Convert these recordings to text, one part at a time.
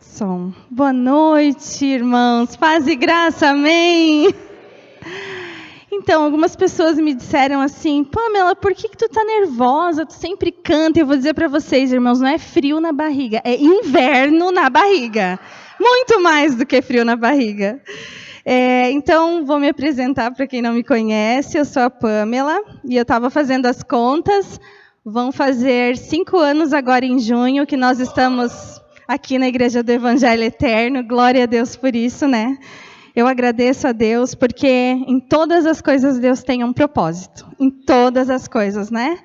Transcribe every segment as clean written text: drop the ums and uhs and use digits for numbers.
Som. Boa noite, irmãos. Paz e graça, amém. Então, algumas pessoas me disseram assim: Pamela, por que tu tá nervosa? Tu sempre canta. Eu vou dizer para vocês, irmãos, não é frio na barriga, é inverno na barriga. Muito mais do que frio na barriga. Então, vou me apresentar para quem não me conhece. Eu sou a Pamela e eu estava fazendo as contas. Vão fazer 5 anos agora em junho que nós estamos aqui na Igreja do Evangelho Eterno. Glória a Deus por isso, né? Eu agradeço a Deus porque em todas as coisas Deus tem um propósito. Em todas as coisas, né?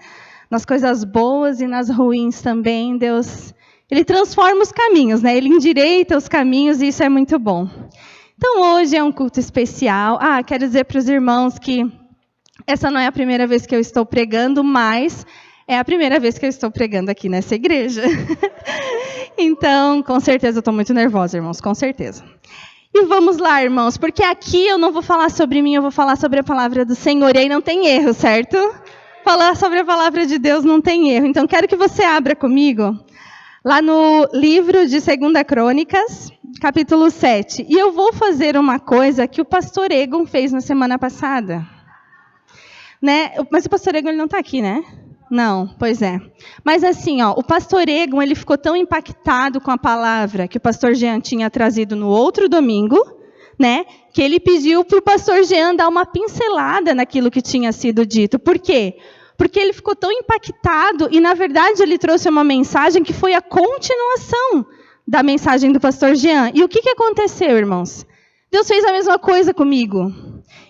Nas coisas boas e nas ruins também, Deus, Ele transforma os caminhos, né? Ele endireita os caminhos e isso é muito bom. Então, hoje é um culto especial. Quero dizer para os irmãos que essa não é a primeira vez que eu estou pregando, mas é a primeira vez que eu estou pregando aqui nessa igreja. Então, com certeza, eu estou muito nervosa, irmãos, com certeza. E vamos lá, irmãos, porque aqui eu não vou falar sobre mim, eu vou falar sobre a palavra do Senhor, e aí não tem erro, certo? Falar sobre a palavra de Deus não tem erro. Então, quero que você abra comigo lá no livro de 2 Crônicas, capítulo 7. E eu vou fazer uma coisa que o pastor Egon fez na semana passada. Né? Mas o pastor Egon ele não está aqui, né? Não, pois é. Mas assim, o pastor Egon ele ficou tão impactado com a palavra que o pastor Jean tinha trazido no outro domingo, né? Que ele pediu para o pastor Jean dar uma pincelada naquilo que tinha sido dito. Por quê? Porque ele ficou tão impactado e, na verdade, ele trouxe uma mensagem que foi a continuação da mensagem do pastor Jean. E o que aconteceu, irmãos? Deus fez a mesma coisa comigo.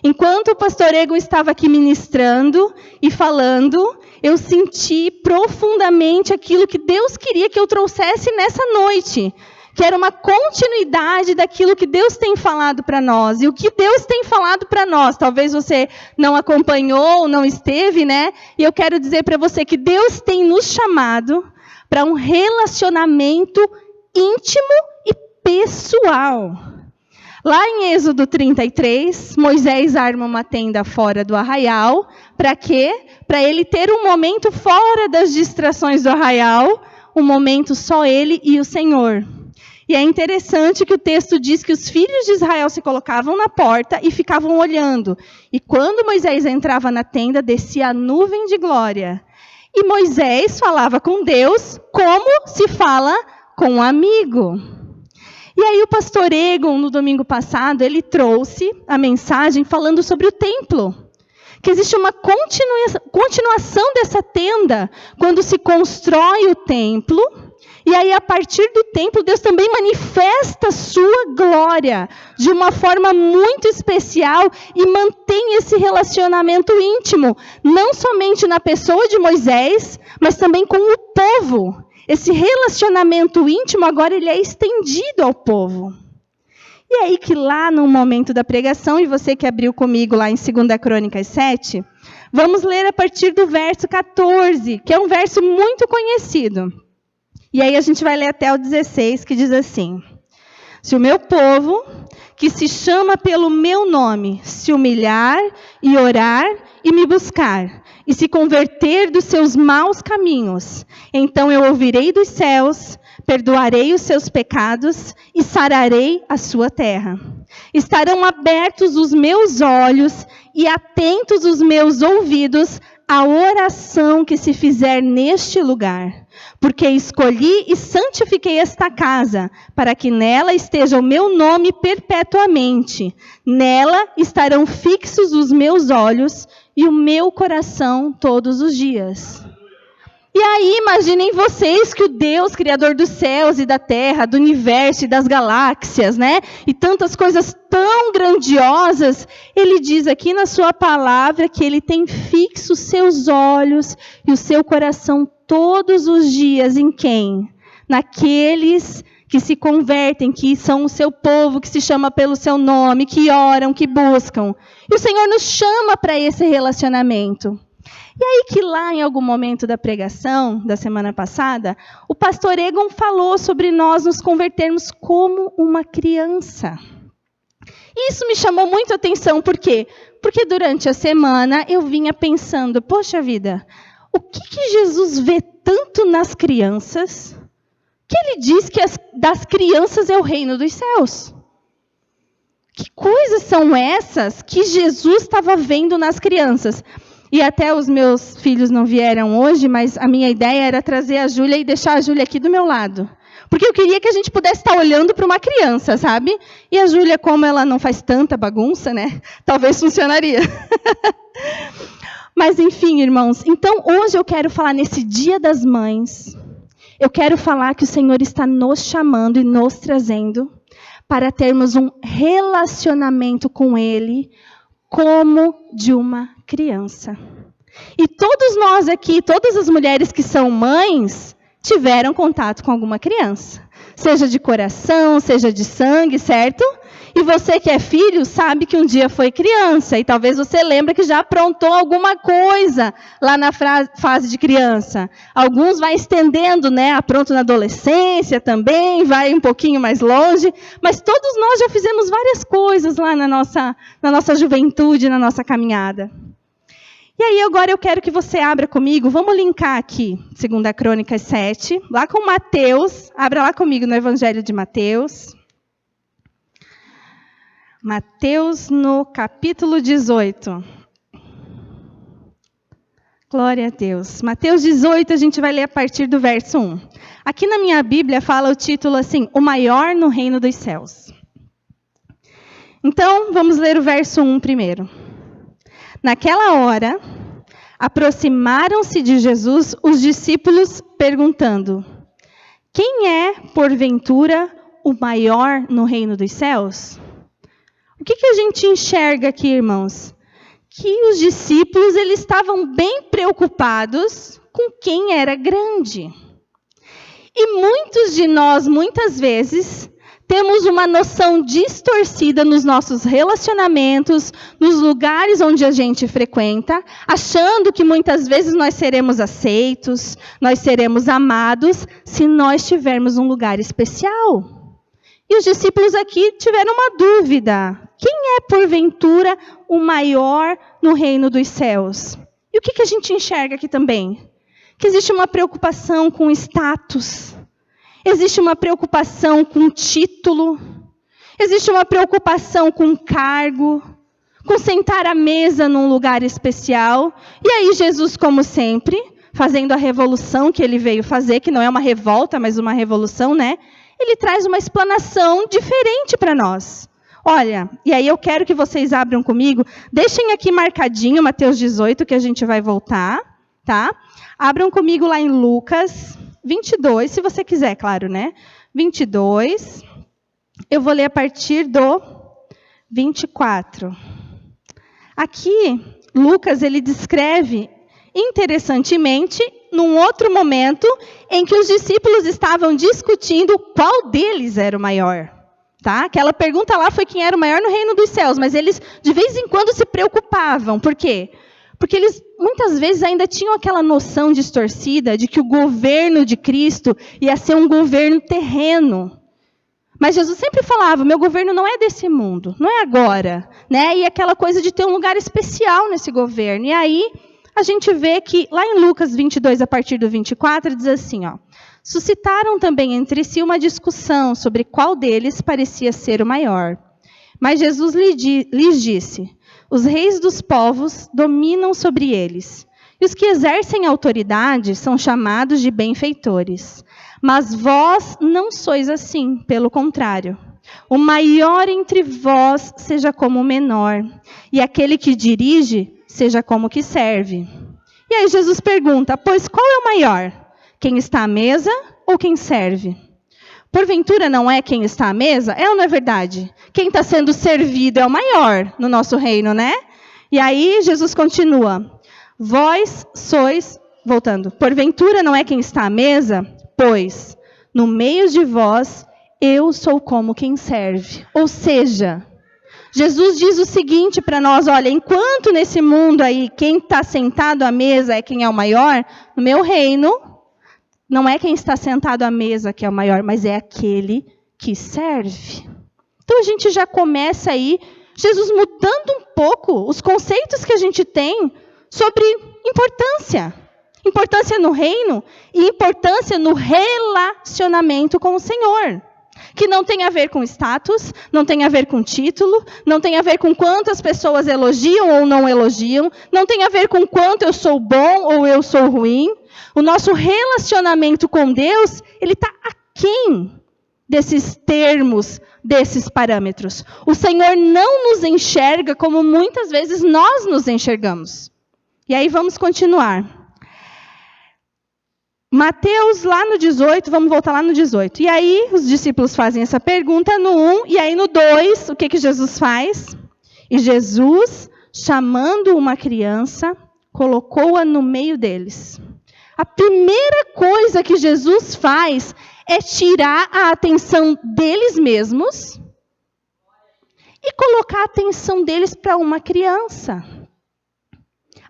Enquanto o pastor Egon estava aqui ministrando e falando, eu senti profundamente aquilo que Deus queria que eu trouxesse nessa noite, que era uma continuidade daquilo que Deus tem falado para nós. E o que Deus tem falado para nós, talvez você não acompanhou, não esteve, né? E eu quero dizer para você que Deus tem nos chamado para um relacionamento íntimo e pessoal. Lá em Êxodo 33, Moisés arma uma tenda fora do arraial. Para quê? Para ele ter um momento fora das distrações do arraial, um momento só ele e o Senhor. E é interessante que o texto diz que os filhos de Israel se colocavam na porta e ficavam olhando. E quando Moisés entrava na tenda, descia a nuvem de glória. E Moisés falava com Deus como se fala com um amigo. E aí o pastor Egon, no domingo passado, ele trouxe a mensagem falando sobre o templo. Que existe uma continuação dessa tenda quando se constrói o templo. E aí, a partir do templo, Deus também manifesta a sua glória de uma forma muito especial e mantém esse relacionamento íntimo, não somente na pessoa de Moisés, mas também com o povo. Esse relacionamento íntimo agora ele é estendido ao povo. E aí que lá no momento da pregação, e você que abriu comigo lá em 2 Crônicas 7, vamos ler a partir do verso 14, que é um verso muito conhecido. E aí a gente vai ler até o 16, que diz assim: Se o meu povo, que se chama pelo meu nome, se humilhar e orar e me buscar, e se converter dos seus maus caminhos, então eu ouvirei dos céus, perdoarei os seus pecados e sararei a sua terra. Estarão abertos os meus olhos e atentos os meus ouvidos à oração que se fizer neste lugar. Porque escolhi e santifiquei esta casa, para que nela esteja o meu nome perpetuamente. Nela estarão fixos os meus olhos e o meu coração todos os dias. E aí, imaginem vocês que o Deus, Criador dos céus e da terra, do universo e das galáxias, né? E tantas coisas tão grandiosas, Ele diz aqui na sua palavra que Ele tem fixo os seus olhos e o seu coração todos os dias em quem? Naqueles que se convertem, que são o seu povo, que se chama pelo seu nome, que oram, que buscam. E o Senhor nos chama para esse relacionamento. E aí que lá em algum momento da pregação, da semana passada, o pastor Egon falou sobre nós nos convertermos como uma criança. E isso me chamou muito a atenção, por quê? Porque durante a semana eu vinha pensando, poxa vida, o que Jesus vê tanto nas crianças que ele diz que das crianças é o reino dos céus. Que coisas são essas que Jesus estava vendo nas crianças? E até os meus filhos não vieram hoje, mas a minha ideia era trazer a Júlia e deixar a Júlia aqui do meu lado. Porque eu queria que a gente pudesse estar olhando para uma criança, sabe? E a Júlia, como ela não faz tanta bagunça, né? Talvez funcionaria. Mas enfim, irmãos. Então, hoje eu quero falar nesse Dia das Mães. Eu quero falar que o Senhor está nos chamando e nos trazendo para termos um relacionamento com Ele como de uma criança. E todos nós aqui, todas as mulheres que são mães, tiveram contato com alguma criança. Seja de coração, seja de sangue, certo? E você que é filho sabe que um dia foi criança. E talvez você lembre que já aprontou alguma coisa lá na fase de criança. Alguns vai estendendo, né? Apronto na adolescência também, vai um pouquinho mais longe. Mas todos nós já fizemos várias coisas lá na nossa juventude, na nossa caminhada. E aí agora eu quero que você abra comigo, vamos linkar aqui, 2 Crônicas 7, lá com Mateus, abra lá comigo no Evangelho de Mateus. Mateus no capítulo 18. Glória a Deus. Mateus 18, a gente vai ler a partir do verso 1. Aqui na minha Bíblia fala o título assim, o maior no reino dos céus. Então, vamos ler o verso 1 primeiro. Naquela hora, aproximaram-se de Jesus os discípulos, perguntando: quem é, porventura, o maior no reino dos céus? O que a gente enxerga aqui, irmãos? Que os discípulos eles estavam bem preocupados com quem era grande. E muitos de nós, muitas vezes, temos uma noção distorcida nos nossos relacionamentos, nos lugares onde a gente frequenta, achando que muitas vezes nós seremos aceitos, nós seremos amados, se nós tivermos um lugar especial. E os discípulos aqui tiveram uma dúvida. Quem é, porventura, o maior no reino dos céus? E o que a gente enxerga aqui também? Que existe uma preocupação com status. Existe uma preocupação com título, existe uma preocupação com cargo, com sentar à mesa num lugar especial. E aí Jesus, como sempre, fazendo a revolução que ele veio fazer, que não é uma revolta, mas uma revolução, né? Ele traz uma explanação diferente para nós. Olha, e aí eu quero que vocês abram comigo, deixem aqui marcadinho Mateus 18, que a gente vai voltar, tá? Abram comigo lá em Lucas 22, se você quiser, claro, né? 22. Eu vou ler a partir do 24. Aqui, Lucas, ele descreve, interessantemente, num outro momento, em que os discípulos estavam discutindo qual deles era o maior. Tá? Aquela pergunta lá foi quem era o maior no reino dos céus, mas eles, de vez em quando, se preocupavam. Por quê? Porque eles, muitas vezes, ainda tinham aquela noção distorcida de que o governo de Cristo ia ser um governo terreno. Mas Jesus sempre falava, meu governo não é desse mundo, não é agora. Né? E aquela coisa de ter um lugar especial nesse governo. E aí, a gente vê que, lá em Lucas 22, a partir do 24, diz assim, ó. Suscitaram também entre si uma discussão sobre qual deles parecia ser o maior. Mas Jesus lhes disse, os reis dos povos dominam sobre eles, e os que exercem autoridade são chamados de benfeitores. Mas vós não sois assim, pelo contrário. O maior entre vós seja como o menor, e aquele que dirige seja como o que serve. E aí Jesus pergunta, pois qual é o maior? Quem está à mesa ou quem serve? Porventura não é quem está à mesa? É ou não é verdade? Quem está sendo servido é o maior no nosso reino, né? E aí Jesus continua. Vós sois, voltando, porventura não é quem está à mesa? Pois, no meio de vós, eu sou como quem serve. Ou seja, Jesus diz o seguinte para nós, olha, enquanto nesse mundo aí, quem está sentado à mesa é quem é o maior, no meu reino, não é quem está sentado à mesa que é o maior, mas é aquele que serve. Então a gente já começa aí, Jesus mudando um pouco os conceitos que a gente tem sobre importância. Importância no reino e importância no relacionamento com o Senhor. Que não tem a ver com status, não tem a ver com título, não tem a ver com quantas pessoas elogiam ou não elogiam, não tem a ver com quanto eu sou bom ou eu sou ruim. O nosso relacionamento com Deus, ele está aquém desses termos, desses parâmetros. O Senhor não nos enxerga como muitas vezes nós nos enxergamos. E aí vamos continuar. Mateus, lá no 18, vamos voltar lá no 18. E aí, os discípulos fazem essa pergunta no 1, e aí no 2, o que Jesus faz? E Jesus, chamando uma criança, colocou-a no meio deles. A primeira coisa que Jesus faz é tirar a atenção deles mesmos e colocar a atenção deles para uma criança.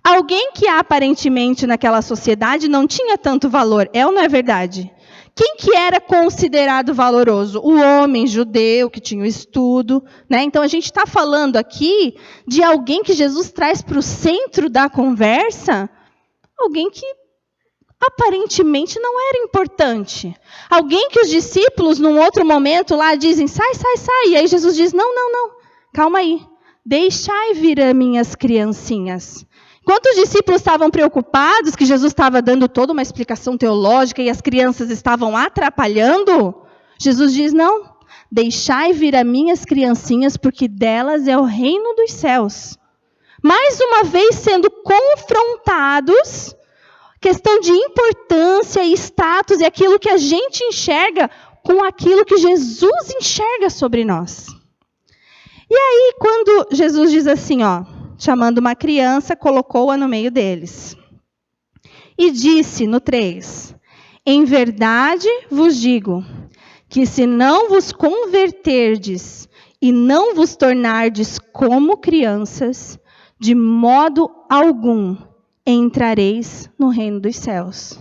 Alguém que aparentemente naquela sociedade não tinha tanto valor, é ou não é verdade? Quem que era considerado valoroso? O homem judeu que tinha o estudo, né? Então a gente está falando aqui de alguém que Jesus traz para o centro da conversa, alguém que aparentemente não era importante. Alguém que os discípulos, num outro momento lá, dizem, sai, sai, sai. E aí Jesus diz, não, calma aí. Deixai vir as minhas criancinhas. Enquanto os discípulos estavam preocupados, que Jesus estava dando toda uma explicação teológica e as crianças estavam atrapalhando, Jesus diz, não, deixai vir as minhas criancinhas, porque delas é o reino dos céus. Mais uma vez sendo confrontados, questão de importância e status, e aquilo que a gente enxerga com aquilo que Jesus enxerga sobre nós. E aí, quando Jesus diz assim, chamando uma criança, colocou-a no meio deles. E disse, no 3, em verdade vos digo, que se não vos converterdes e não vos tornardes como crianças, de modo algum entrareis no reino dos céus.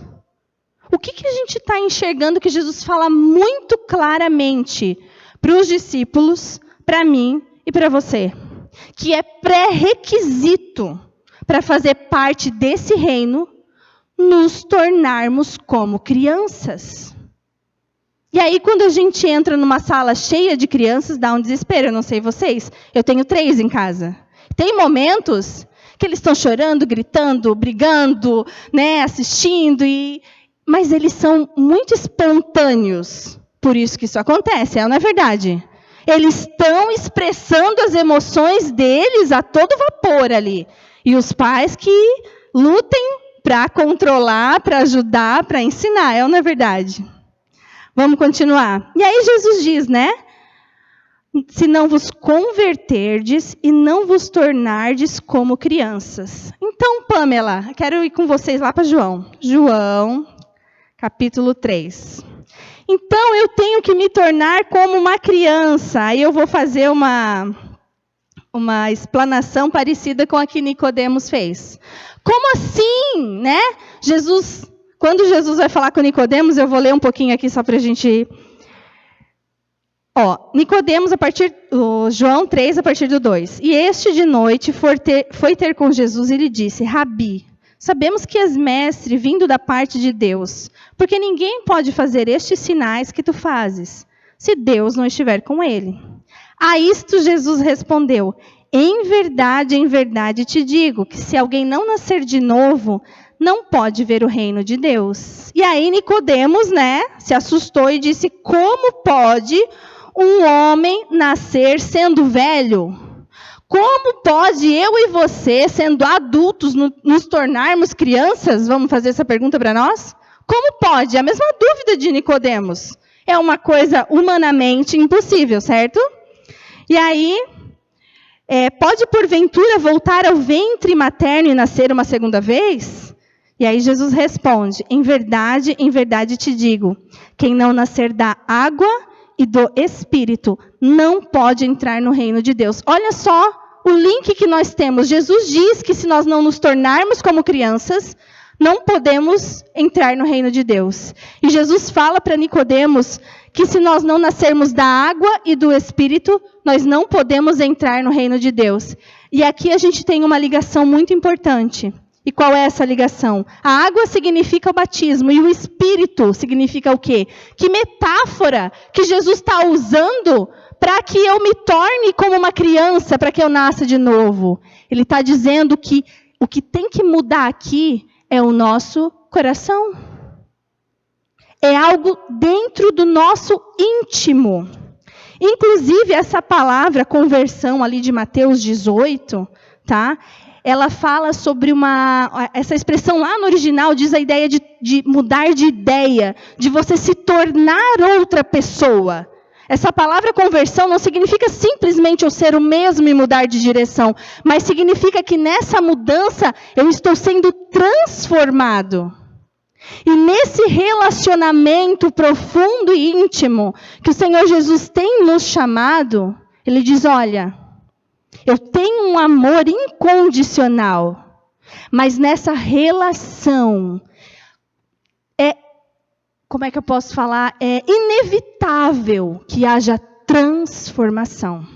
O que a gente está enxergando que Jesus fala muito claramente para os discípulos, para mim e para você? Que é pré-requisito para fazer parte desse reino, nos tornarmos como crianças. E aí, quando a gente entra numa sala cheia de crianças, dá um desespero, eu não sei vocês. Eu tenho 3 em casa. Tem momentos que eles estão chorando, gritando, brigando, né, assistindo, mas eles são muito espontâneos. Por isso que isso acontece, não é verdade? Eles estão expressando as emoções deles a todo vapor ali. E os pais que lutem para controlar, para ajudar, para ensinar, não é verdade? Vamos continuar. E aí Jesus diz, né? Se não vos converterdes e não vos tornardes como crianças. Então, Pamela, quero ir com vocês lá para João. João, capítulo 3. Então, eu tenho que me tornar como uma criança. Aí eu vou fazer uma explanação parecida com a que Nicodemos fez. Como assim, né? Quando Jesus vai falar com Nicodemos, eu vou ler um pouquinho aqui só para a gente... Nicodemos, João 3, a partir do 2. E este de noite foi ter com Jesus e lhe disse, Rabi, sabemos que és mestre vindo da parte de Deus, porque ninguém pode fazer estes sinais que tu fazes, se Deus não estiver com ele. A isto Jesus respondeu, em verdade te digo, que se alguém não nascer de novo, não pode ver o reino de Deus. E aí Nicodemos, né, se assustou e disse, como pode um homem nascer sendo velho? Como pode eu e você, sendo adultos, nos tornarmos crianças? Vamos fazer essa pergunta para nós? Como pode? A mesma dúvida de Nicodemos. É uma coisa humanamente impossível, certo? E aí, pode porventura voltar ao ventre materno e nascer uma segunda vez? E aí Jesus responde, em verdade te digo, quem não nascer da água e do Espírito não pode entrar no reino de Deus. Olha só o link que nós temos. Jesus diz que se nós não nos tornarmos como crianças, não podemos entrar no reino de Deus. E Jesus fala para Nicodemos que se nós não nascermos da água e do Espírito, nós não podemos entrar no reino de Deus. E aqui a gente tem uma ligação muito importante. E qual é essa ligação? A água significa o batismo e o Espírito significa o quê? Que metáfora que Jesus está usando para que eu me torne como uma criança, para que eu nasça de novo? Ele está dizendo que o que tem que mudar aqui é o nosso coração. É algo dentro do nosso íntimo. Inclusive, essa palavra conversão ali de Mateus 18, tá? Ela fala sobre essa expressão lá no original diz a ideia de mudar de ideia, de você se tornar outra pessoa. Essa palavra conversão não significa simplesmente eu ser o mesmo e mudar de direção, mas significa que nessa mudança eu estou sendo transformado. E nesse relacionamento profundo e íntimo que o Senhor Jesus tem nos chamado, Ele diz, olha, eu tenho um amor incondicional, mas nessa relação, como é que eu posso falar? É inevitável que haja transformação.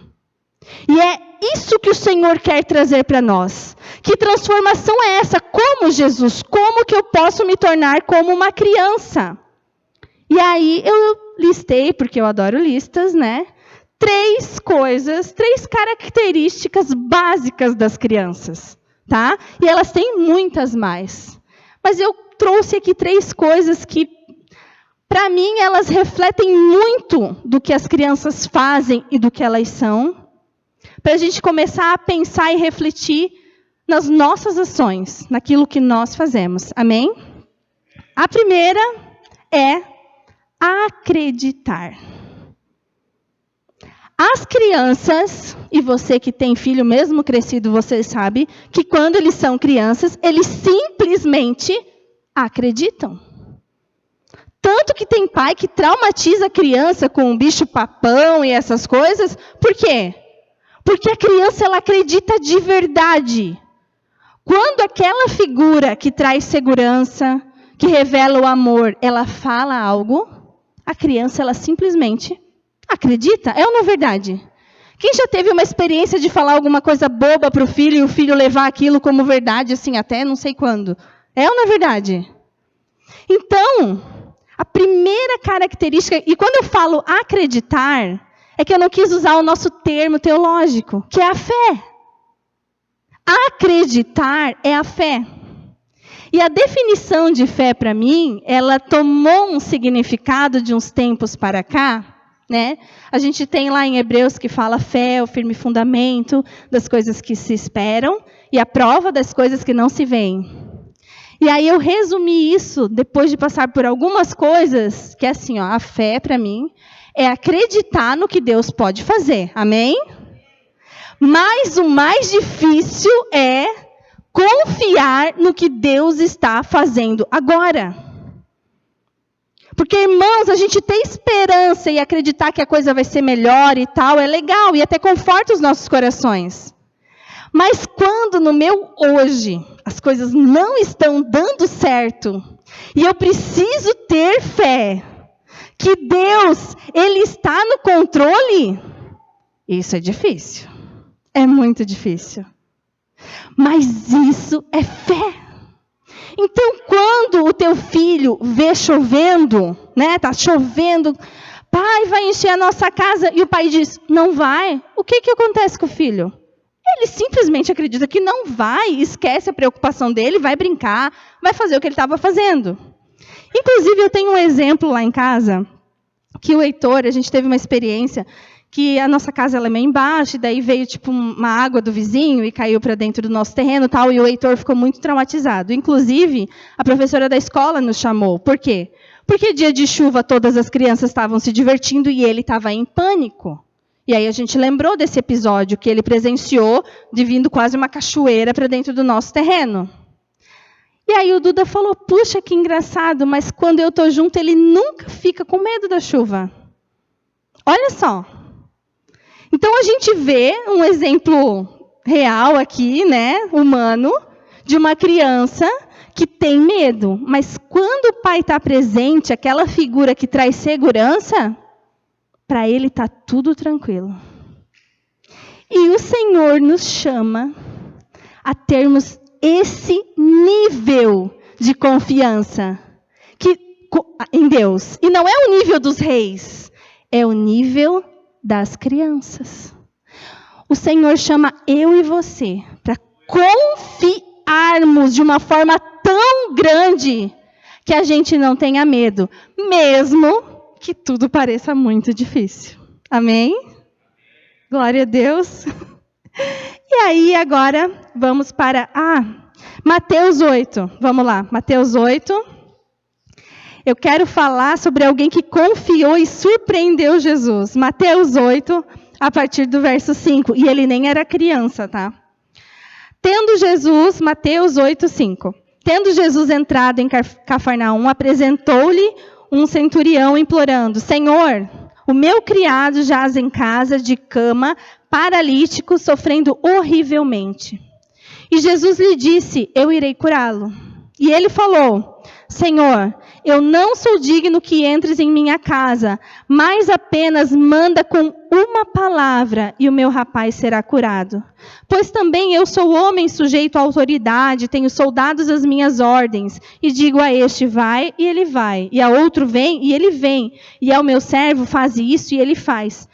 E é isso que o Senhor quer trazer para nós. Que transformação é essa? Como Jesus? Como que eu posso me tornar como uma criança? E aí eu listei, porque eu adoro listas, né? 3 características básicas das crianças, tá? E elas têm muitas mais. Mas eu trouxe aqui 3 coisas que, para mim, elas refletem muito do que as crianças fazem e do que elas são, para a gente começar a pensar e refletir nas nossas ações, naquilo que nós fazemos. Amém? A primeira é acreditar. As crianças, e você que tem filho mesmo crescido, você sabe que quando eles são crianças, eles simplesmente acreditam. Tanto que tem pai que traumatiza a criança com um bicho-papão e essas coisas. Por quê? Porque a criança ela acredita de verdade. Quando aquela figura que traz segurança, que revela o amor, ela fala algo, a criança ela simplesmente acredita. É ou não é verdade? Quem já teve uma experiência de falar alguma coisa boba para o filho e o filho levar aquilo como verdade, assim, até não sei quando? É ou não é verdade? Então, a primeira característica, e quando eu falo acreditar, é que eu não quis usar o nosso termo teológico, que é a fé. Acreditar é a fé. E a definição de fé, para mim, ela tomou um significado de uns tempos para cá, né? A gente tem lá em Hebreus que fala fé, o firme fundamento das coisas que se esperam e a prova das coisas que não se veem. E aí eu resumi isso, depois de passar por algumas coisas, que é assim, ó, a fé, para mim, é acreditar no que Deus pode fazer. Amém? Mas o mais difícil é confiar no que Deus está fazendo agora. Porque, irmãos, a gente ter esperança e acreditar que a coisa vai ser melhor e tal, é legal e até conforta os nossos corações. Mas quando no meu hoje as coisas não estão dando certo e eu preciso ter fé que Deus, Ele está no controle, isso é difícil. É muito difícil. Mas isso é fé. Então, quando o teu filho vê chovendo, né? Tá chovendo, pai, vai encher a nossa casa, e o pai diz, não vai. O que acontece com o filho? Ele simplesmente acredita que não vai, esquece a preocupação dele, vai brincar, vai fazer o que ele estava fazendo. Inclusive, eu tenho um exemplo lá em casa, que o Heitor, a gente teve uma experiência que a nossa casa ela é meio embaixo, e daí veio tipo uma água do vizinho e caiu para dentro do nosso terreno, tal, e o Heitor ficou muito traumatizado. Inclusive, a professora da escola nos chamou. Por quê? Porque dia de chuva todas as crianças estavam se divertindo e ele estava em pânico. E aí a gente lembrou desse episódio que ele presenciou de vindo quase uma cachoeira para dentro do nosso terreno. E aí o Duda falou, puxa, que engraçado, mas quando eu estou junto, ele nunca fica com medo da chuva. Olha só. Então, a gente vê um exemplo real aqui, né, humano, de uma criança que tem medo. Mas quando o pai está presente, aquela figura que traz segurança, para ele está tudo tranquilo. E o Senhor nos chama a termos esse nível de confiança em Deus. E não é o nível dos reis, é o nível das crianças. O Senhor chama eu e você para confiarmos de uma forma tão grande que a gente não tenha medo, mesmo que tudo pareça muito difícil. Amém? Glória a Deus. E aí agora vamos para Mateus 8. Vamos lá, Mateus 8. Eu quero falar sobre alguém que confiou e surpreendeu Jesus. Mateus 8, a partir do verso 5. E ele nem era criança, tá? Mateus 8, 5. Tendo Jesus entrado em Cafarnaum, apresentou-lhe um centurião implorando: Senhor, o meu criado jaz em casa de cama, paralítico, sofrendo horrivelmente. E Jesus lhe disse: eu irei curá-lo. E ele falou: Senhor, eu não sou digno que entres em minha casa, mas apenas manda com uma palavra e o meu rapaz será curado. Pois também eu sou homem sujeito à autoridade, tenho soldados às minhas ordens, e digo a este vai, e ele vai, e a outro vem, e ele vem, e ao meu servo faz isso, e ele faz.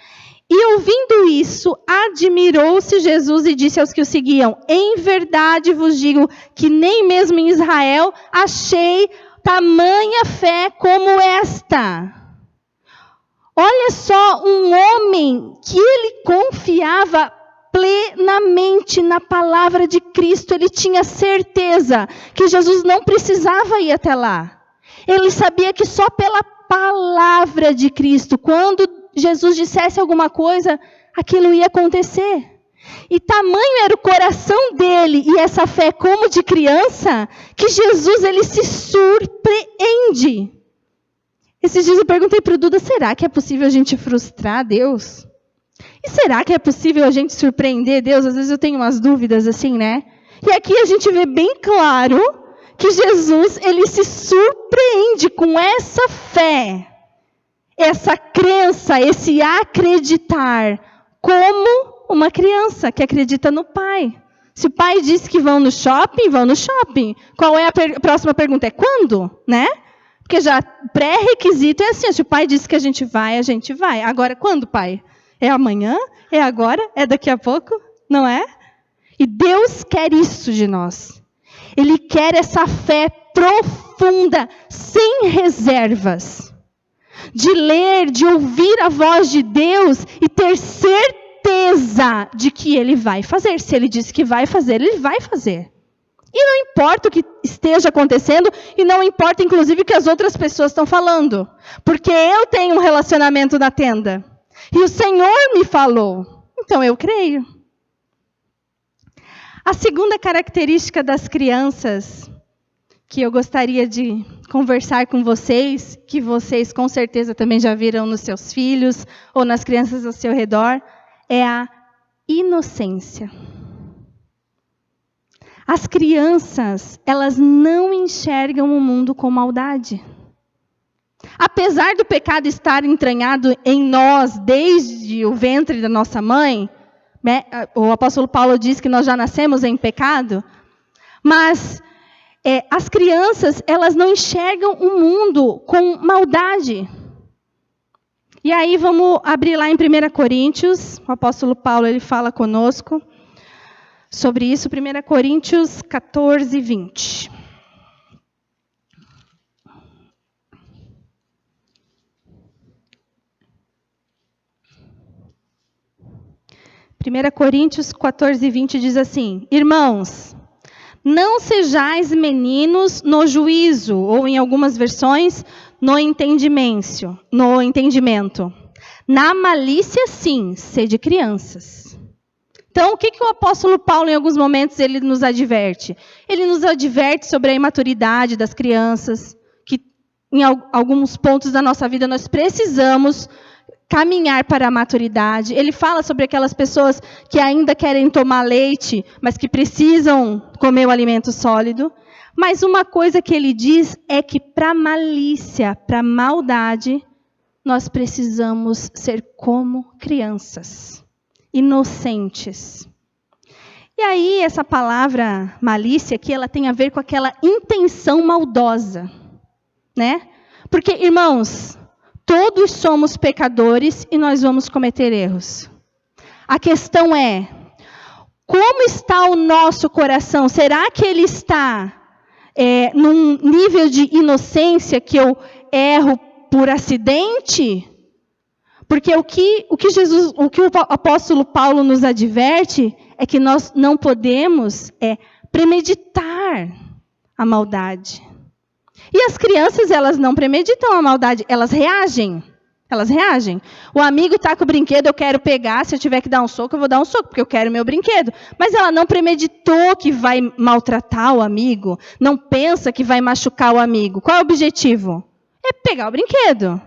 E ouvindo isso, admirou-se Jesus e disse aos que o seguiam: em verdade vos digo que nem mesmo em Israel achei tamanha fé como esta. Olha só, um homem que ele confiava plenamente na palavra de Cristo. Ele tinha certeza que Jesus não precisava ir até lá. Ele sabia que só pela palavra de Cristo, quando Jesus dissesse alguma coisa, aquilo ia acontecer. E tamanho era o coração dele e essa fé como de criança, que Jesus ele se surpreende. Esses dias eu perguntei para o Duda, será que é possível a gente frustrar Deus? E será que é possível a gente surpreender Deus? Às vezes eu tenho umas dúvidas assim, né? E aqui a gente vê bem claro que Jesus ele se surpreende com essa fé, essa crença, esse acreditar, como uma criança que acredita no pai. Se o pai disse que vão no shopping, vão no shopping. Qual é a próxima pergunta? É quando? Né? Porque já pré-requisito é assim, se o pai disse que a gente vai, a gente vai. Agora, quando, pai? É amanhã? É agora? É daqui a pouco? Não é? E Deus quer isso de nós. Ele quer essa fé profunda, sem reservas. De ler, de ouvir a voz de Deus e ter certeza de que Ele vai fazer. Se Ele disse que vai fazer, Ele vai fazer. E não importa o que esteja acontecendo, e não importa, inclusive, o que as outras pessoas estão falando. Porque eu tenho um relacionamento na tenda. E o Senhor me falou. Então eu creio. A segunda característica das crianças, que eu gostaria de conversar com vocês, que vocês com certeza também já viram nos seus filhos, ou nas crianças ao seu redor, é a inocência. As crianças, elas não enxergam o mundo com maldade. Apesar do pecado estar entranhado em nós desde o ventre da nossa mãe, né? O apóstolo Paulo diz que nós já nascemos em pecado, mas as crianças, elas não enxergam o mundo com maldade. E aí vamos abrir lá em 1 Coríntios, o apóstolo Paulo ele fala conosco sobre isso, 1 Coríntios 14, 20. Coríntios 14, 20 diz assim: irmãos, não sejais meninos no juízo, ou em algumas versões, no entendimento. Na malícia, sim, sede crianças. Então, o que o apóstolo Paulo, em alguns momentos, ele nos adverte? Ele nos adverte sobre a imaturidade das crianças, que em alguns pontos da nossa vida nós precisamos caminhar para a maturidade. Ele fala sobre aquelas pessoas que ainda querem tomar leite, mas que precisam comer o alimento sólido. Mas uma coisa que ele diz é que para a malícia, para a maldade, nós precisamos ser como crianças, inocentes. E aí, essa palavra malícia aqui, ela tem a ver com aquela intenção maldosa, né? Porque, irmãos, todos somos pecadores e nós vamos cometer erros. A questão é, como está o nosso coração? Será que ele está num nível de inocência que eu erro por acidente? Porque o que o apóstolo Paulo nos adverte é que nós não podemos premeditar a maldade. E as crianças, elas não premeditam a maldade, elas reagem. Elas reagem. O amigo está com o brinquedo, eu quero pegar, se eu tiver que dar um soco, eu vou dar um soco, porque eu quero meu brinquedo. Mas ela não premeditou que vai maltratar o amigo, não pensa que vai machucar o amigo. Qual é o objetivo? É pegar o brinquedo.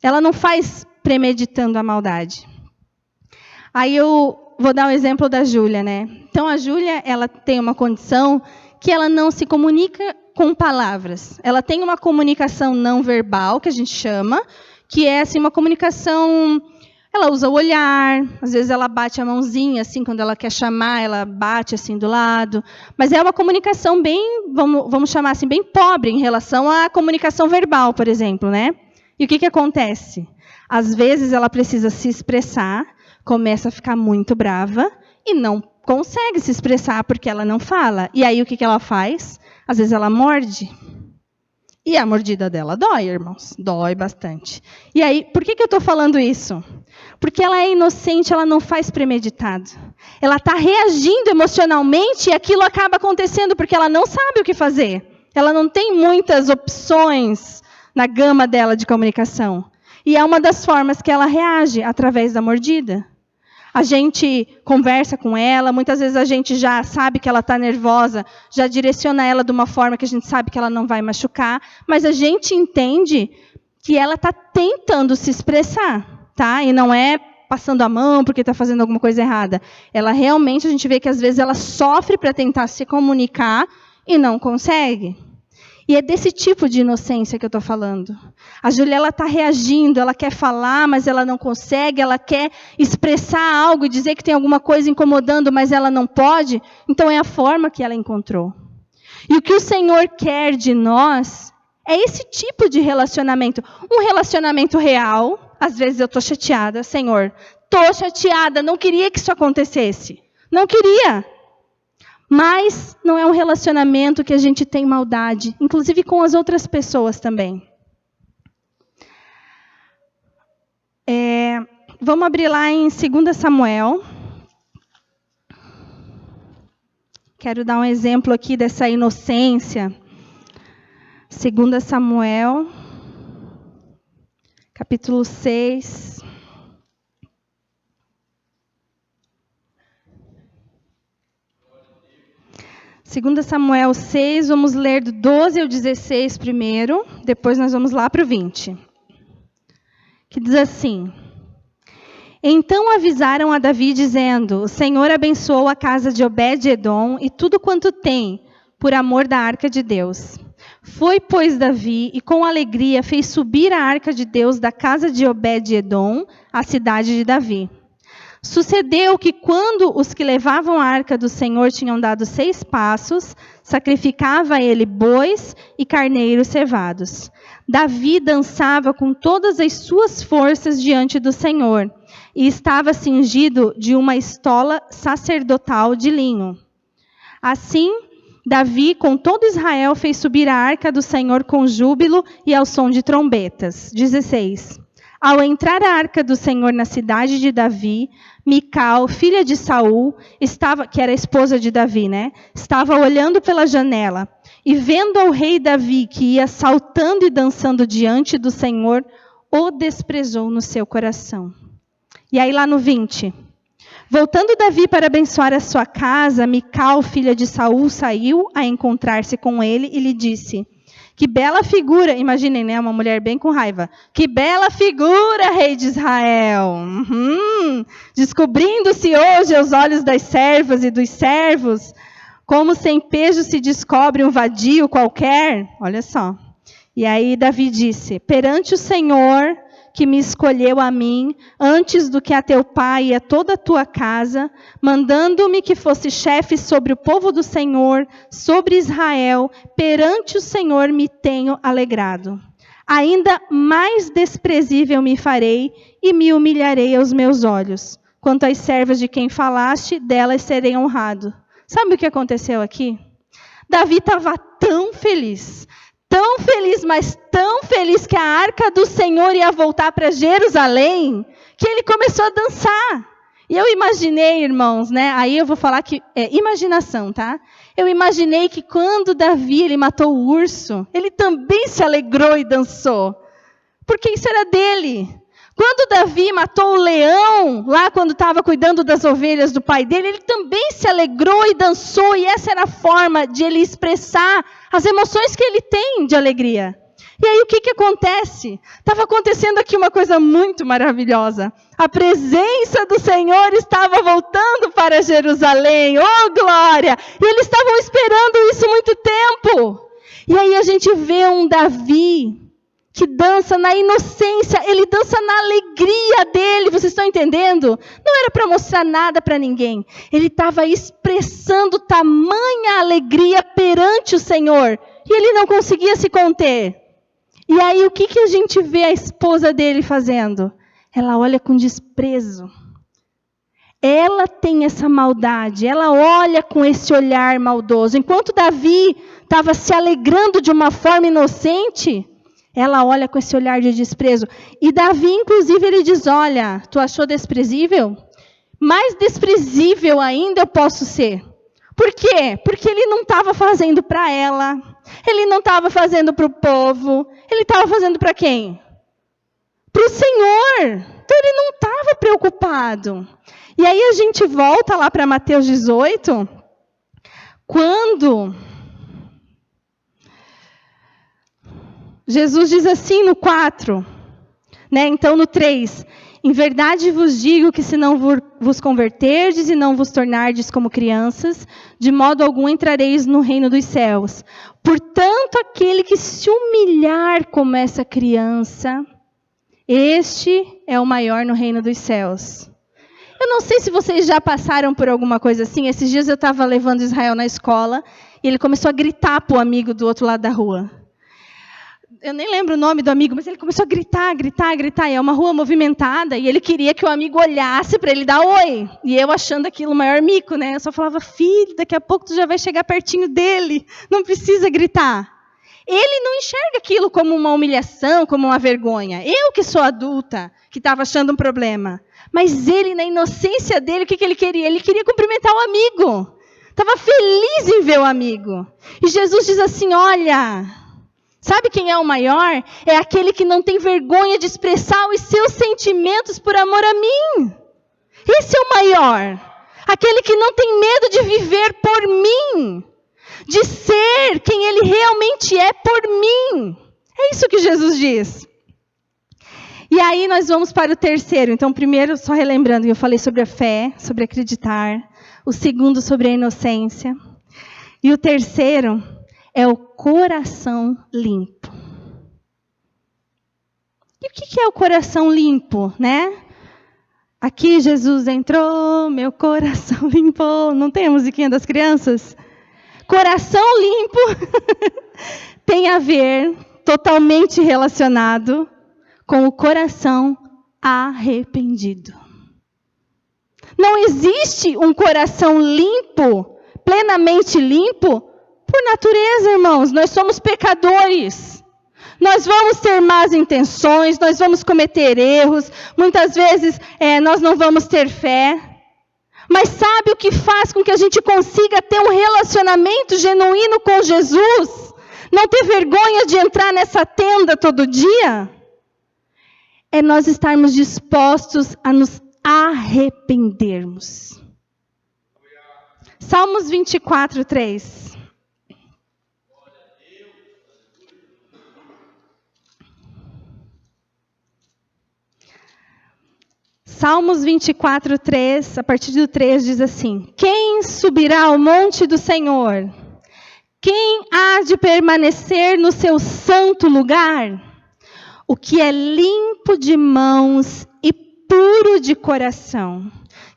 Ela não faz premeditando a maldade. Aí eu vou dar um exemplo da Júlia, né? Então a Júlia, ela tem uma condição que ela não se comunica com palavras. Ela tem uma comunicação não verbal, que a gente chama, que é assim, uma comunicação, ela usa o olhar, às vezes ela bate a mãozinha, assim, quando ela quer chamar, ela bate assim do lado, mas é uma comunicação bem, vamos chamar assim, bem pobre em relação à comunicação verbal, por exemplo, né? E o que acontece? Às vezes ela precisa se expressar, começa a ficar muito brava e não consegue se expressar porque ela não fala. E aí o que ela faz? Às vezes ela morde. E a mordida dela dói, irmãos. Dói bastante. E aí, por que eu estou falando isso? Porque ela é inocente, ela não faz premeditado. Ela está reagindo emocionalmente e aquilo acaba acontecendo porque ela não sabe o que fazer. Ela não tem muitas opções na gama dela de comunicação. E é uma das formas que ela reage, através da mordida. A gente conversa com ela, muitas vezes a gente já sabe que ela está nervosa, já direciona ela de uma forma que a gente sabe que ela não vai machucar, mas a gente entende que ela está tentando se expressar, tá? E não é passando a mão porque está fazendo alguma coisa errada. Ela realmente, a gente vê que às vezes ela sofre para tentar se comunicar e não consegue. E é desse tipo de inocência que eu estou falando. A Júlia, ela está reagindo, ela quer falar, mas ela não consegue, ela quer expressar algo e dizer que tem alguma coisa incomodando, mas ela não pode. Então é a forma que ela encontrou. E o que o Senhor quer de nós é esse tipo de relacionamento. Um relacionamento real. Às vezes eu estou chateada, Senhor, estou chateada, não queria que isso acontecesse. Não queria. Mas não é um relacionamento que a gente tem maldade, inclusive com as outras pessoas também. Vamos abrir lá em 2 Samuel. Quero dar um exemplo aqui dessa inocência. 2 Samuel, capítulo 6. Segundo Samuel 6, vamos ler do 12 ao 16 primeiro, depois nós vamos lá para o 20. Que diz assim: Então avisaram a Davi, dizendo: O Senhor abençoou a casa de Obed-edom e tudo quanto tem, por amor da arca de Deus. Foi, pois, Davi, e com alegria fez subir a arca de Deus da casa de Obed-edom, à cidade de Davi. Sucedeu que, quando os que levavam a arca do Senhor tinham dado 6 passos, sacrificava ele bois e carneiros cevados. Davi dançava com todas as suas forças diante do Senhor, e estava cingido de uma estola sacerdotal de linho. Assim, Davi, com todo Israel, fez subir a arca do Senhor com júbilo e ao som de trombetas. 16. Ao entrar a arca do Senhor na cidade de Davi, Mical, filha de Saul, que era a esposa de Davi, né? Estava olhando pela janela e vendo ao rei Davi que ia saltando e dançando diante do Senhor, o desprezou no seu coração. E aí lá no 20, voltando Davi para abençoar a sua casa, Mical, filha de Saul, saiu a encontrar-se com ele e lhe disse: Que bela figura, imaginem, né, uma mulher bem com raiva. Que bela figura, rei de Israel. Descobrindo-se hoje aos olhos das servas e dos servos, como sem pejo se descobre um vadio qualquer. Olha só. E aí Davi disse: Perante o Senhor, que me escolheu a mim, antes do que a teu pai e a toda a tua casa, mandando-me que fosse chefe sobre o povo do Senhor, sobre Israel, perante o Senhor me tenho alegrado. Ainda mais desprezível me farei e me humilharei aos meus olhos. Quanto às servas de quem falaste, delas serei honrado. Sabe o que aconteceu aqui? Davi estava tão feliz, mas tão feliz que a arca do Senhor ia voltar para Jerusalém, que ele começou a dançar. E eu imaginei, irmãos, né? Aí eu vou falar que é imaginação, tá? Eu imaginei que quando Davi ele matou o urso, ele também se alegrou e dançou, porque isso era dele. Quando Davi matou o leão, lá quando estava cuidando das ovelhas do pai dele, ele também se alegrou e dançou, e essa era a forma de ele expressar as emoções que ele tem de alegria. E aí o que acontece? Estava acontecendo aqui uma coisa muito maravilhosa. A presença do Senhor estava voltando para Jerusalém, oh glória! E eles estavam esperando isso há muito tempo. E aí a gente vê um Davi que dança na inocência, ele dança na alegria dele, vocês estão entendendo? Não era para mostrar nada para ninguém, ele estava expressando tamanha alegria perante o Senhor, e ele não conseguia se conter. E aí o que a gente vê a esposa dele fazendo? Ela olha com desprezo, ela tem essa maldade, ela olha com esse olhar maldoso, enquanto Davi estava se alegrando de uma forma inocente, ela olha com esse olhar de desprezo. E Davi, inclusive, ele diz, olha, tu achou desprezível? Mais desprezível ainda eu posso ser. Por quê? Porque ele não estava fazendo para ela, ele não estava fazendo para o povo, ele estava fazendo para quem? Para o Senhor. Então ele não estava preocupado. E aí a gente volta lá para Mateus 18, quando Jesus diz assim no 4, né? Então no 3, em verdade vos digo que se não vos converterdes e não vos tornardes como crianças, de modo algum entrareis no reino dos céus. Portanto, aquele que se humilhar como essa criança, este é o maior no reino dos céus. Eu não sei se vocês já passaram por alguma coisa assim. Esses dias eu estava levando Israel na escola e ele começou a gritar para o amigo do outro lado da rua. Eu nem lembro o nome do amigo, mas ele começou a gritar. E é uma rua movimentada, e ele queria que o amigo olhasse para ele dar oi. E eu achando aquilo o maior mico, né? Eu só falava, filho, daqui a pouco tu já vai chegar pertinho dele, não precisa gritar. Ele não enxerga aquilo como uma humilhação, como uma vergonha. Eu que sou adulta, que estava achando um problema. Mas ele, na inocência dele, o que ele queria? Ele queria cumprimentar o amigo. Estava feliz em ver o amigo. E Jesus diz assim, olha, sabe quem é o maior? É aquele que não tem vergonha de expressar os seus sentimentos por amor a mim. Esse é o maior. Aquele que não tem medo de viver por mim. De ser quem ele realmente é por mim. É isso que Jesus diz. E aí nós vamos para o terceiro. Então, primeiro, só relembrando, eu falei sobre a fé, sobre acreditar. O segundo, sobre a inocência. E o terceiro é o coração limpo. E o que é o coração limpo, né? Aqui Jesus entrou, meu coração limpou. Não tem a musiquinha das crianças? Coração limpo tem a ver, totalmente relacionado, com o coração arrependido. Não existe um coração limpo, plenamente limpo, por natureza, irmãos. Nós somos pecadores. Nós vamos ter más intenções, nós vamos cometer erros, muitas vezes nós não vamos ter fé. Mas sabe o que faz com que a gente consiga ter um relacionamento genuíno com Jesus? Não ter vergonha de entrar nessa tenda todo dia? É nós estarmos dispostos a nos arrependermos. Salmos 24, 3. Salmos 24, 3, a partir do 3 diz assim: quem subirá ao monte do Senhor? Quem há de permanecer no seu santo lugar? o que é limpo de mãos e puro de coração,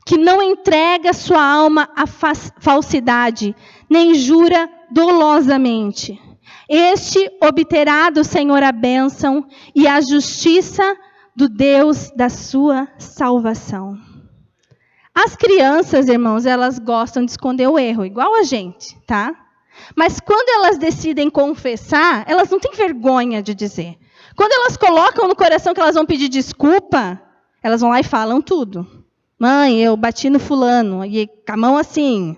que não entrega sua alma à falsidade, nem jura dolosamente. Este obterá do Senhor a bênção e a justiça do Deus da sua salvação. As crianças, irmãos, elas gostam de esconder o erro, igual a gente, tá? Mas quando elas decidem confessar, elas não têm vergonha de dizer. Quando elas colocam no coração que elas vão pedir desculpa, elas vão lá e falam tudo. Mãe, eu bati no fulano, e com a mão assim.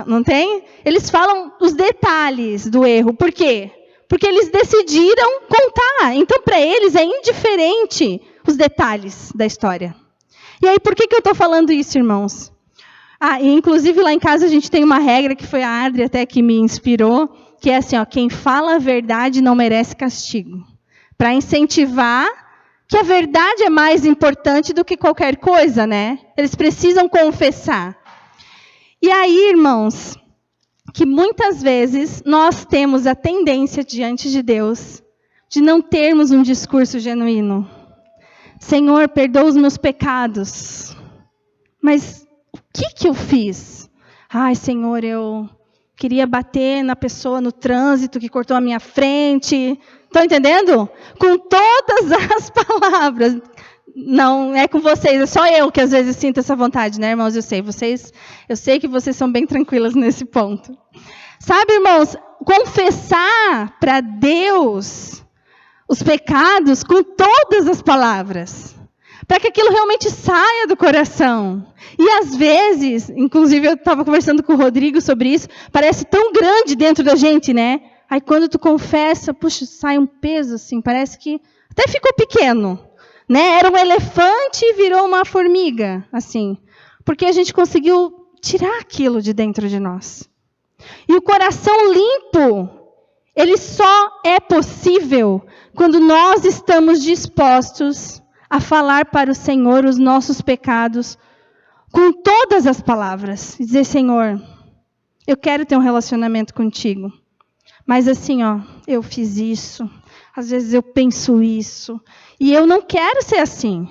Não tem? Eles falam os detalhes do erro. Por quê? Porque eles decidiram contar. Então, para eles, é indiferente os detalhes da história. E aí, por que eu estou falando isso, irmãos? E inclusive, lá em casa, a gente tem uma regra, que foi a Adri até que me inspirou, que é assim, quem fala a verdade não merece castigo. Para incentivar que a verdade é mais importante do que qualquer coisa, né? Eles precisam confessar. E aí, irmãos, que muitas vezes nós temos a tendência diante de Deus de não termos um discurso genuíno. Senhor, perdoa os meus pecados. Mas o que eu fiz? Ai, Senhor, eu queria bater na pessoa no trânsito que cortou a minha frente. Estão entendendo? Com todas as palavras. Não é com vocês, é só eu que às vezes sinto essa vontade, né, irmãos? Eu sei que vocês são bem tranquilas nesse ponto. Sabe, irmãos, confessar para Deus os pecados com todas as palavras, para que aquilo realmente saia do coração. E às vezes, inclusive eu estava conversando com o Rodrigo sobre isso, parece tão grande dentro da gente, né? Aí quando tu confessa, puxa, sai um peso assim, parece que até ficou pequeno. Né? Era um elefante e virou uma formiga, assim, porque a gente conseguiu tirar aquilo de dentro de nós. E o coração limpo, ele só é possível quando nós estamos dispostos a falar para o Senhor os nossos pecados com todas as palavras. E dizer, Senhor, eu quero ter um relacionamento contigo, mas assim, eu fiz isso, às vezes eu penso isso, e eu não quero ser assim.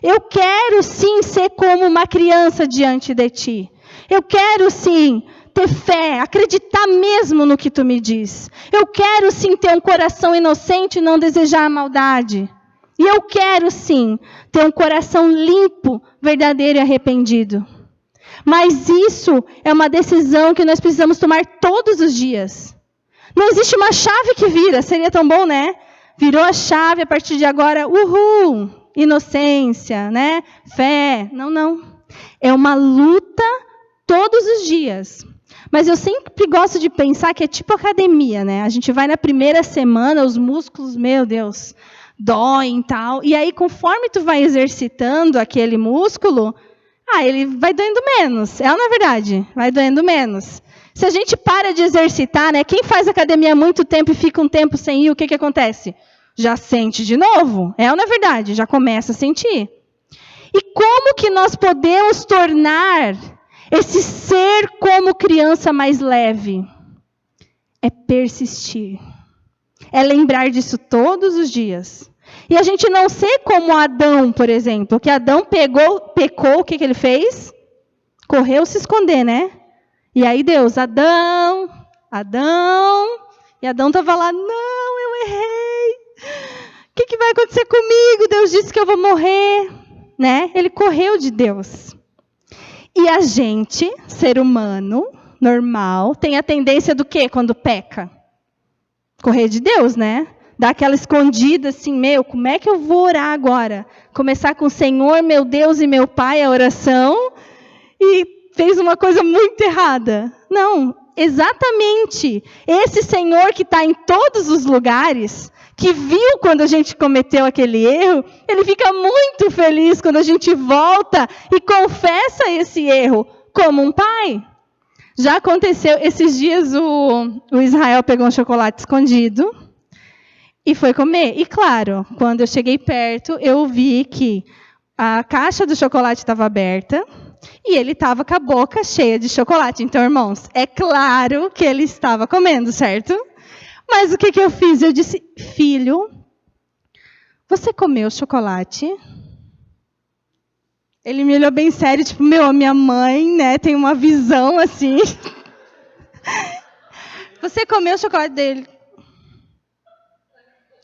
Eu quero sim ser como uma criança diante de ti. Eu quero sim ter fé, acreditar mesmo no que tu me diz. Eu quero sim ter um coração inocente e não desejar a maldade. E eu quero sim ter um coração limpo, verdadeiro e arrependido. Mas isso é uma decisão que nós precisamos tomar todos os dias. Não existe uma chave que vira, seria tão bom, né? Virou a chave, a partir de agora, uhul, inocência, né? Fé. Não. É uma luta todos os dias. Mas eu sempre gosto de pensar que é tipo academia, né? A gente vai na primeira semana, os músculos, meu Deus, doem e tal. E aí, conforme tu vai exercitando aquele músculo, ele vai doendo menos. É ou não é verdade? Vai doendo menos. Se a gente para de exercitar, né? Quem faz academia há muito tempo e fica um tempo sem ir, o que acontece? Já sente de novo. É ou não é verdade? Já começa a sentir. E como que nós podemos tornar esse ser como criança mais leve? É persistir. É lembrar disso todos os dias. E a gente não ser como Adão, por exemplo. Que Adão pecou, o que ele fez? Correu se esconder, né? E aí Deus, Adão, e Adão estava lá, não, eu errei. O que vai acontecer comigo? Deus disse que eu vou morrer. Né? Ele correu de Deus. E a gente, ser humano, normal, tem a tendência do quê quando peca? Correr de Deus, né? Dar aquela escondida assim, como é que eu vou orar agora? Começar com o Senhor, meu Deus e meu Pai, a oração, e fez uma coisa muito errada. Não, exatamente. Esse Senhor que está em todos os lugares, que viu quando a gente cometeu aquele erro, ele fica muito feliz quando a gente volta e confessa esse erro, como um pai. Já aconteceu, esses dias o Israel pegou um chocolate escondido e foi comer. E claro, quando eu cheguei perto, eu vi que a caixa do chocolate estava aberta e ele estava com a boca cheia de chocolate. Então, irmãos, é claro que ele estava comendo, certo? Mas o que eu fiz? Eu disse, filho, você comeu chocolate? Ele me olhou bem sério, tipo, a minha mãe, né, tem uma visão assim. Você comeu o chocolate dele?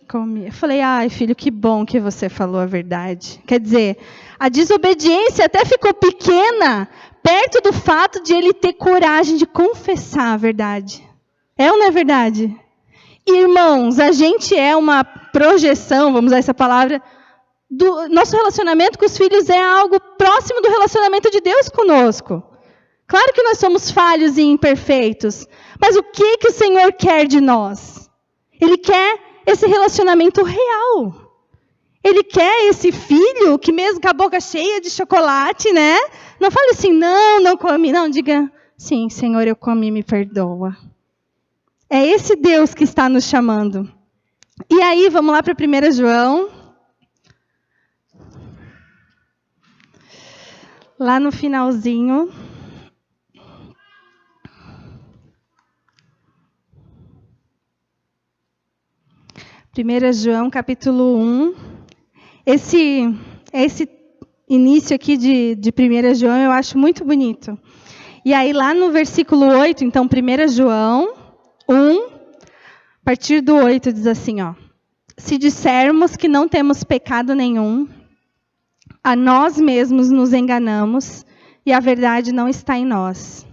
Comi. Eu falei, ai, filho, que bom que você falou a verdade. Quer dizer, a desobediência até ficou pequena, perto do fato de ele ter coragem de confessar a verdade. É ou não é verdade? Irmãos, a gente é uma projeção, vamos usar essa palavra, do nosso relacionamento com os filhos é algo próximo do relacionamento de Deus conosco. Claro que nós somos falhos e imperfeitos, mas o que o Senhor quer de nós? Ele quer esse relacionamento real. Ele quer esse filho que mesmo com a boca cheia de chocolate, né? Não fale assim, não comi. Não, diga, sim, Senhor, eu comi, me perdoa. É esse Deus que está nos chamando. E aí, vamos lá para 1 João. Lá no finalzinho. 1 João, capítulo 1. Esse início aqui de 1 João eu acho muito bonito. E aí, lá no versículo 8, então, 1 João 1, a partir do 8, diz assim, ó. Se dissermos que não temos pecado nenhum, a nós mesmos nos enganamos e a verdade não está em nós.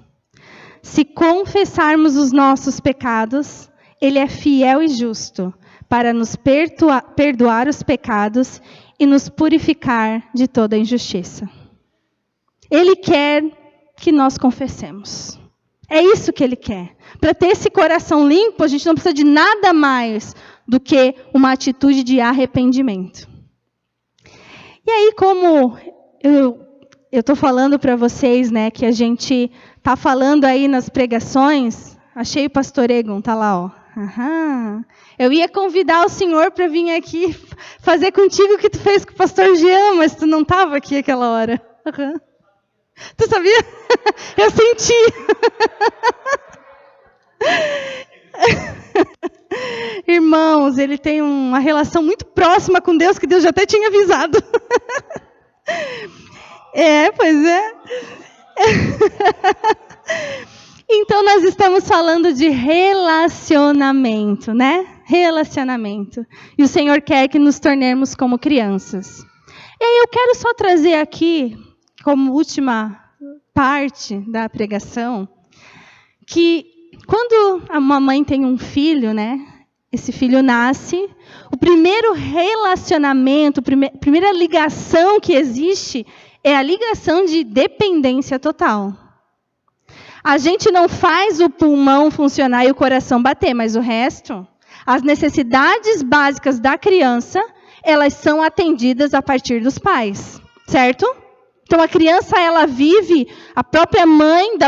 Se confessarmos os nossos pecados, Ele é fiel e justo para nos perdoar os pecados e nos purificar de toda injustiça. Ele quer que nós confessemos. É isso que Ele quer. Para ter esse coração limpo, a gente não precisa de nada mais do que uma atitude de arrependimento. E aí, como eu estou falando para vocês, né, que a gente está falando aí nas pregações, achei o pastor Egon, está lá, ó. Aham. Eu ia convidar o senhor para vir aqui fazer contigo o que tu fez com o pastor Jean, mas tu não estava aqui aquela hora. Uhum. Tu sabia? Eu senti. Irmãos, ele tem uma relação muito próxima com Deus, que Deus já até tinha avisado. Pois é. Então, nós estamos falando de relacionamento, né? Relacionamento. E o Senhor quer que nos tornemos como crianças. E aí eu quero só trazer aqui, como última parte da pregação, que quando uma mãe tem um filho, né? Esse filho nasce, o primeiro relacionamento, a primeira ligação que existe é a ligação de dependência total. A gente não faz o pulmão funcionar e o coração bater, mas o resto, as necessidades básicas da criança, elas são atendidas a partir dos pais, certo? Então a criança, ela vive, da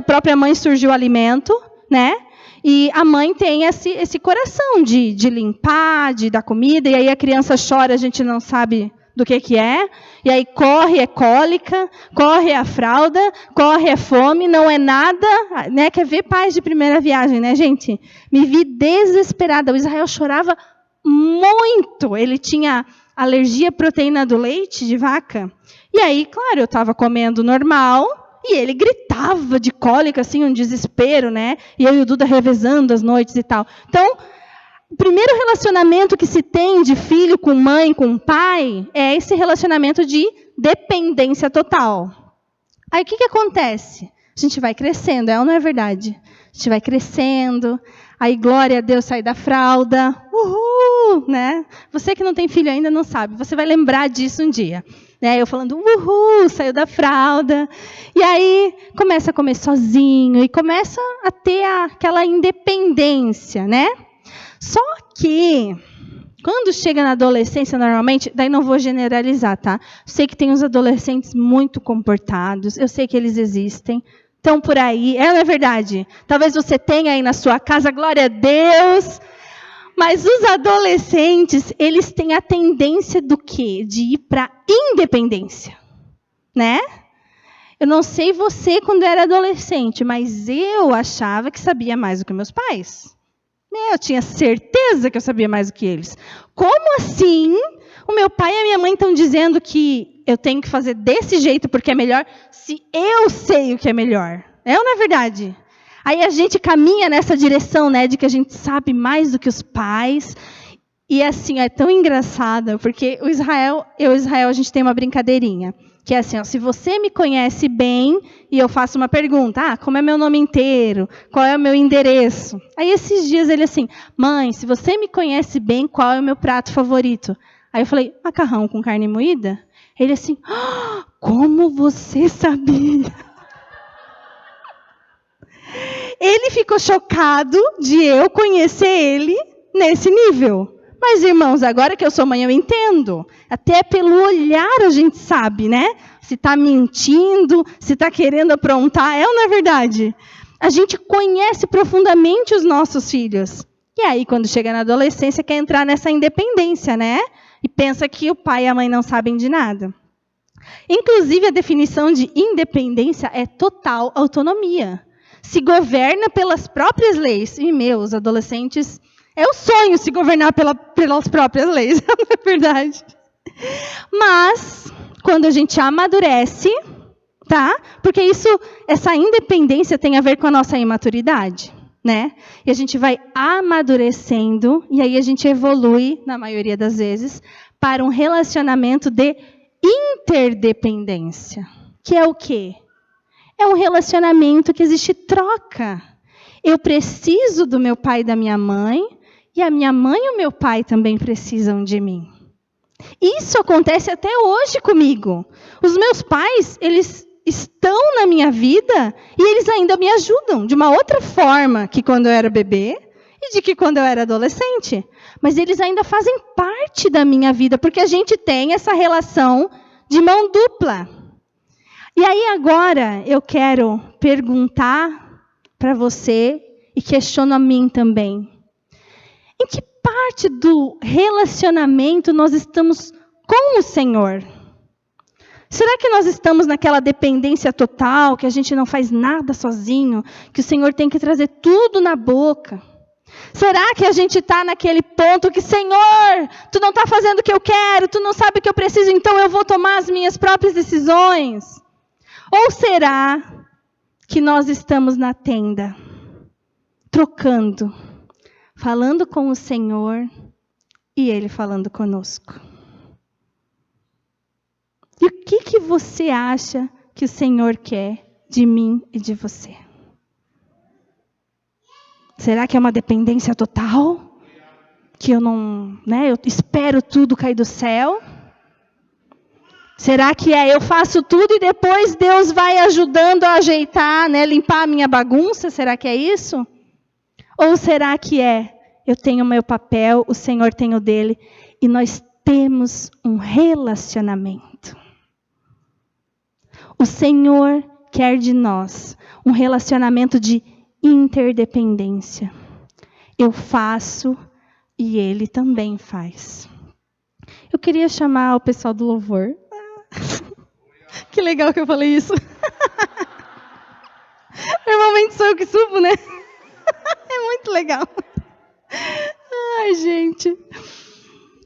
própria mãe surgiu o alimento, né? E a mãe tem esse coração de limpar, de dar comida, e aí a criança chora, a gente não sabe do que é, e aí corre é cólica, corre é a fralda, corre é fome, não é nada, né? Quer ver pais de primeira viagem, né, gente? Me vi desesperada, o Israel chorava muito, ele tinha alergia à proteína do leite de vaca, e aí, claro, eu estava comendo normal, e ele gritava de cólica, assim, um desespero, né? E eu e o Duda revezando as noites e tal. Então, o primeiro relacionamento que se tem de filho com mãe, com pai, é esse relacionamento de dependência total. Aí o que acontece? A gente vai crescendo, é ou não é verdade? A gente vai crescendo, aí glória a Deus sai da fralda, uhul, né? Você que não tem filho ainda não sabe, você vai lembrar disso um dia. Né? Eu falando, uhul, saiu da fralda. E aí começa a comer sozinho e começa a ter aquela independência, né? Só que, quando chega na adolescência, normalmente, daí não vou generalizar, tá? Sei que tem uns adolescentes muito comportados, eu sei que eles existem, estão por aí, não é verdade? Talvez você tenha aí na sua casa, glória a Deus, mas os adolescentes, eles têm a tendência do quê? De ir para a independência, né? Eu não sei você quando era adolescente, mas eu achava que sabia mais do que meus pais. Eu tinha certeza que eu sabia mais do que eles. Como assim? O meu pai e a minha mãe estão dizendo que eu tenho que fazer desse jeito porque é melhor, se eu sei o que é melhor. É ou não é verdade? Aí a gente caminha nessa direção, né, de que a gente sabe mais do que os pais. E assim, é tão engraçado, porque eu e Israel, a gente tem uma brincadeirinha. Que é assim, ó, se você me conhece bem e eu faço uma pergunta, como é meu nome inteiro? Qual é o meu endereço? Aí esses dias ele assim, mãe, se você me conhece bem, qual é o meu prato favorito? Aí eu falei, macarrão com carne moída? Ele assim, como você sabia? Ele ficou chocado de eu conhecer ele nesse nível. Mas, irmãos, agora que eu sou mãe, eu entendo. Até pelo olhar a gente sabe, né? Se está mentindo, se está querendo aprontar. É ou não é verdade? A gente conhece profundamente os nossos filhos. E aí, quando chega na adolescência, quer entrar nessa independência, né? E pensa que o pai e a mãe não sabem de nada. Inclusive, a definição de independência é total autonomia. Se governa pelas próprias leis. E, os adolescentes... É o sonho se governar pelas próprias leis, não é verdade? Mas, quando a gente amadurece, tá? Porque essa independência tem a ver com a nossa imaturidade, né? E a gente vai amadurecendo, e aí a gente evolui, na maioria das vezes, para um relacionamento de interdependência. Que é o quê? É um relacionamento que existe troca. Eu preciso do meu pai e da minha mãe, e a minha mãe e o meu pai também precisam de mim. Isso acontece até hoje comigo. Os meus pais, eles estão na minha vida e eles ainda me ajudam de uma outra forma que quando eu era bebê e de que quando eu era adolescente. Mas eles ainda fazem parte da minha vida, porque a gente tem essa relação de mão dupla. E aí agora eu quero perguntar para você e questiono a mim também. Em que parte do relacionamento nós estamos com o Senhor? Será que nós estamos naquela dependência total, que a gente não faz nada sozinho, que o Senhor tem que trazer tudo na boca? Será que a gente está naquele ponto que, Senhor, Tu não está fazendo o que eu quero, Tu não sabe o que eu preciso, então eu vou tomar as minhas próprias decisões? Ou será que nós estamos na tenda, trocando, falando com o Senhor e Ele falando conosco? E o que você acha que o Senhor quer de mim e de você? Será que é uma dependência total? Que eu não, eu espero tudo cair do céu? Será que eu faço tudo e depois Deus vai ajudando a ajeitar, limpar a minha bagunça? Será que é isso? Ou será que eu tenho o meu papel, o Senhor tem o dele, e nós temos um relacionamento? O Senhor quer de nós um relacionamento de interdependência. Eu faço e Ele também faz. Eu queria chamar o pessoal do louvor. Que legal que eu falei isso. Normalmente sou eu que subo, né? É muito legal. Ai, gente.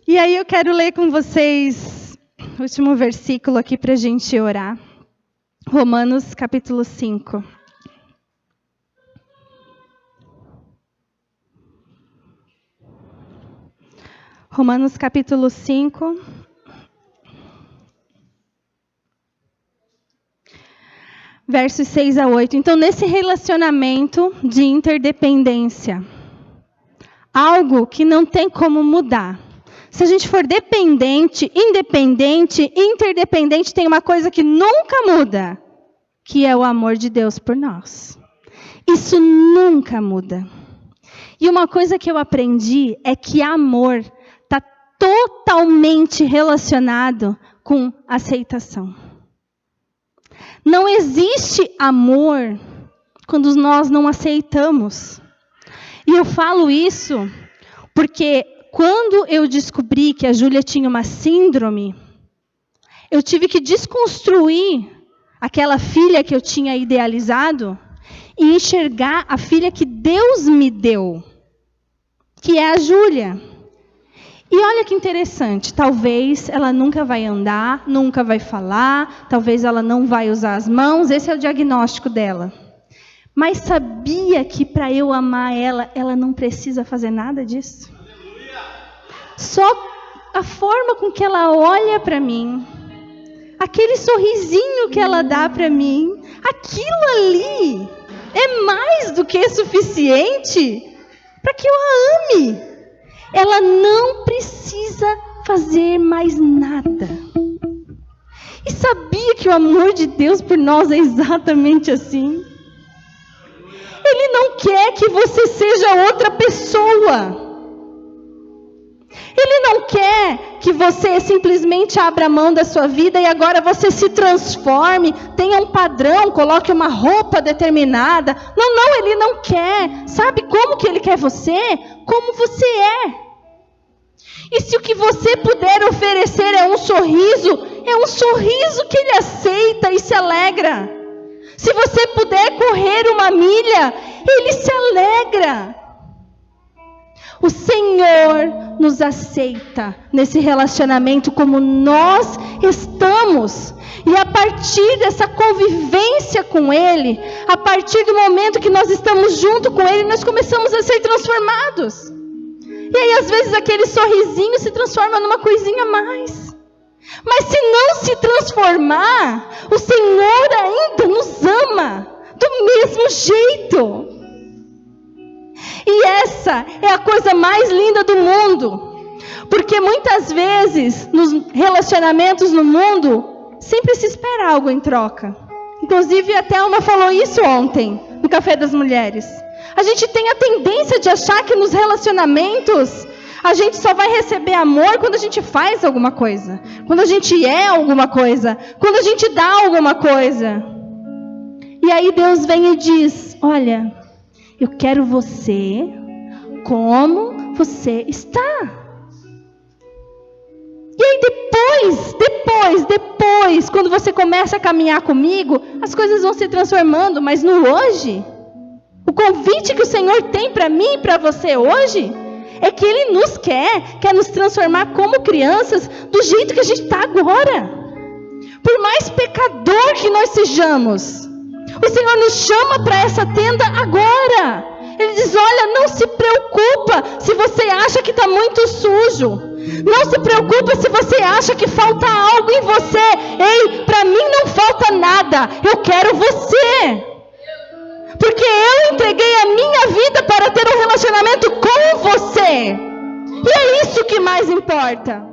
E aí eu quero ler com vocês o último versículo aqui para a gente orar. Romanos capítulo 5. Romanos capítulo 5. Versos 6 a 8. Então, nesse relacionamento de interdependência, algo que não tem como mudar. Se a gente for dependente, independente, interdependente, tem uma coisa que nunca muda, que é o amor de Deus por nós. Isso nunca muda. E uma coisa que eu aprendi é que amor está totalmente relacionado com aceitação. Não existe amor quando nós não aceitamos. E eu falo isso porque quando eu descobri que a Júlia tinha uma síndrome, eu tive que desconstruir aquela filha que eu tinha idealizado e enxergar a filha que Deus me deu. que é a Júlia. E olha que interessante, talvez ela nunca vai andar, nunca vai falar, talvez ela não vai usar as mãos, esse é o diagnóstico dela. Mas sabia que para eu amar ela, ela não precisa fazer nada disso? Só a forma com que ela olha para mim, aquele sorrisinho que ela dá para mim, aquilo ali é mais do que suficiente para que eu a ame. Ela não precisa fazer mais nada. E sabia que o amor de Deus por nós é exatamente assim? Ele não quer que você seja outra pessoa. Ele não quer que você simplesmente abra a mão da sua vida e agora você se transforme, tenha um padrão, coloque uma roupa determinada. Não, ele não quer. Sabe como que ele quer você? Como você é. E se o que você puder oferecer é um sorriso que ele aceita e se alegra. Se você puder correr uma milha, ele se alegra. O Senhor nos aceita nesse relacionamento como nós estamos. E a partir dessa convivência com Ele, a partir do momento que nós estamos junto com Ele, nós começamos a ser transformados. E aí às vezes aquele sorrisinho se transforma numa coisinha a mais. Mas se não se transformar, o Senhor ainda nos ama do mesmo jeito. E essa é a coisa mais linda do mundo. Porque muitas vezes, nos relacionamentos no mundo, sempre se espera algo em troca. Inclusive, a Thelma falou isso ontem, no Café das Mulheres. A gente tem a tendência de achar que nos relacionamentos, a gente só vai receber amor quando a gente faz alguma coisa. Quando a gente é alguma coisa. Quando a gente dá alguma coisa. E aí Deus vem e diz, olha, eu quero você como você está. E aí depois, quando você começa a caminhar comigo, as coisas vão se transformando, mas no hoje, o convite que o Senhor tem para mim e para você hoje, é que Ele nos quer nos transformar como crianças, do jeito que a gente está agora. Por mais pecador que nós sejamos, o Senhor nos chama para essa tenda agora. Ele diz, olha, não se preocupa se você acha que está muito sujo. Não se preocupa se você acha que falta algo em você. Ei, para mim não falta nada. Eu quero você. Porque eu entreguei a minha vida para ter um relacionamento com você. E é isso que mais importa.